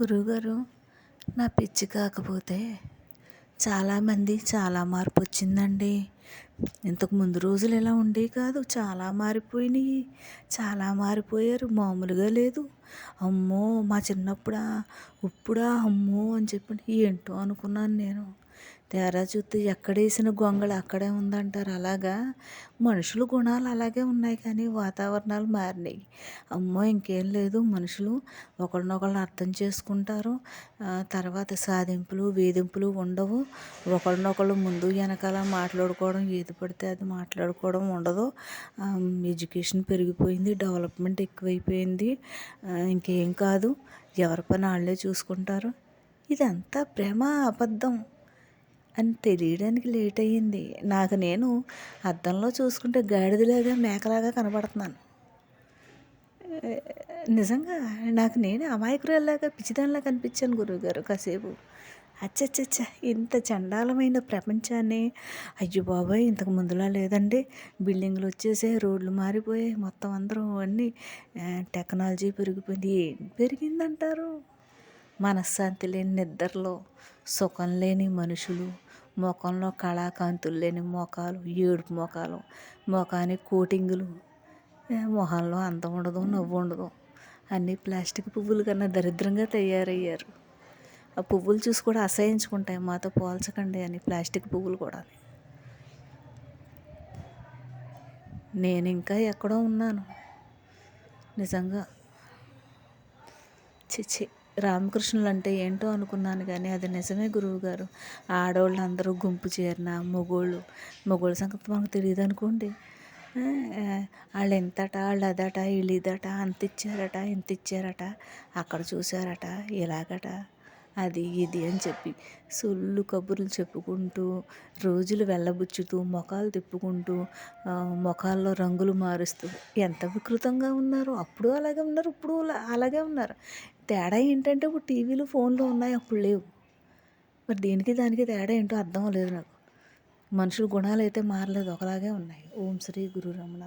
గురువుగారు, నా పిచ్చి కాకపోతే చాలామంది చాలా మార్పు వచ్చిందండి. ఇంతకు ముందు రోజులు ఇలా ఉండేవి కాదు, చాలా మారిపోయినాయి. చాలా మారిపోయారు, మామూలుగా లేదు. అమ్మో మా చిన్నప్పుడా, ఇప్పుడా అమ్మో అని చెప్పి ఏంటో అనుకున్నాను నేను. తేరా చూస్తే ఎక్కడేసిన గొంగళి అక్కడే ఉందంటారు. అలాగా మనుషుల గుణాలు అలాగే ఉన్నాయి, కానీ వాతావరణాలు మారినాయి. అమ్మో ఇంకేం లేదు, మనుషులు ఒకరినొకళ్ళు అర్థం చేసుకుంటారు. తర్వాత సాధింపులు వేధింపులు ఉండవు. ఒకరినొకళ్ళు ముందు వెనకాల మాట్లాడుకోవడం, ఏది పడితే అది మాట్లాడుకోవడం ఉండదు. ఎడ్యుకేషన్ పెరిగిపోయింది, డెవలప్మెంట్ ఎక్కువైపోయింది. ఇంకేం కాదు, ఎవరి పని వాళ్ళే చూసుకుంటారు. ఇదంతా భ్రమ, అబద్ధం అని తెలియడానికి లేట్ అయ్యింది. నాకు నేను అద్దంలో చూసుకుంటే గాడిదలాగా మేకలాగా కనబడుతున్నాను. నిజంగా నాకు నేనే అమాయకురాల్లాగా పిచ్చిదానిలా కనిపించాను గురువుగారు కాసేపు. అచ్చచ్చచ్చ, ఇంత చండాలమైన ప్రపంచాన్ని, అయ్యో బాబోయ్ ఇంతకు ముందులా లేదండి. బిల్డింగ్లు వచ్చేసాయి, రోడ్లు మారిపోయాయి, మొత్తం అందరూ అన్నీ టెక్నాలజీ పెరిగిపోయింది. ఏం పెరిగిందంటారు? మనశ్శాంతి లేని నిద్రలో, సుఖం లేని మనుషులు, ముఖంలో కళాకాంతులు లేని మొఖాలు, ఏడుపు మొఖాలు, ముఖానికి కోటింగులు, మొహంలో అందం ఉండదు, నవ్వు ఉండదు. అన్నీ ప్లాస్టిక్ పువ్వులు కన్నా దరిద్రంగా తయారయ్యారు. ఆ పువ్వులు చూసి కూడా అసహించుకుంటాయి, మాతో పోల్చకండి అని ప్లాస్టిక్ పువ్వులు కూడా. నేను ఇంకా ఎక్కడో ఉన్నాను నిజంగా. చిచి, రామకృష్ణులు అంటే ఏంటో అనుకున్నాను, కానీ అది నిజమే గురువుగారు. ఆడవాళ్ళు అందరూ గుంపు చేరిన మొగోళ్ళ సంగతి మనకు తెలియదు అనుకోండి. వాళ్ళు ఎంతట, వాళ్ళు అదట, వీళ్ళు ఇదట, అంత ఇచ్చారట, ఇంత ఇచ్చారట, అక్కడ చూసారట, ఇలాగట, అది ఇది అని చెప్పి సొల్లు కబుర్లు చెప్పుకుంటూ, రోజులు వెళ్ళబుచ్చుతూ, మొఖాలు తిప్పుకుంటూ, మొఖాల్లో రంగులు మారుస్తూ ఎంత వికృతంగా ఉన్నారు. అప్పుడు అలాగే ఉన్నారు, ఇప్పుడు అలాగే ఉన్నారు. తేడా ఏంటంటే ఇప్పుడు టీవీలు ఫోన్లు ఉన్నాయి, అప్పుడు లేవు. మరి దీనికి దానికి తేడా ఏంటో అర్థం లేదు నాకు. మనుషుల గుణాలు అయితే మారలేదు, ఒకలాగే ఉన్నాయి. ఓం శ్రీ గురు రమణ.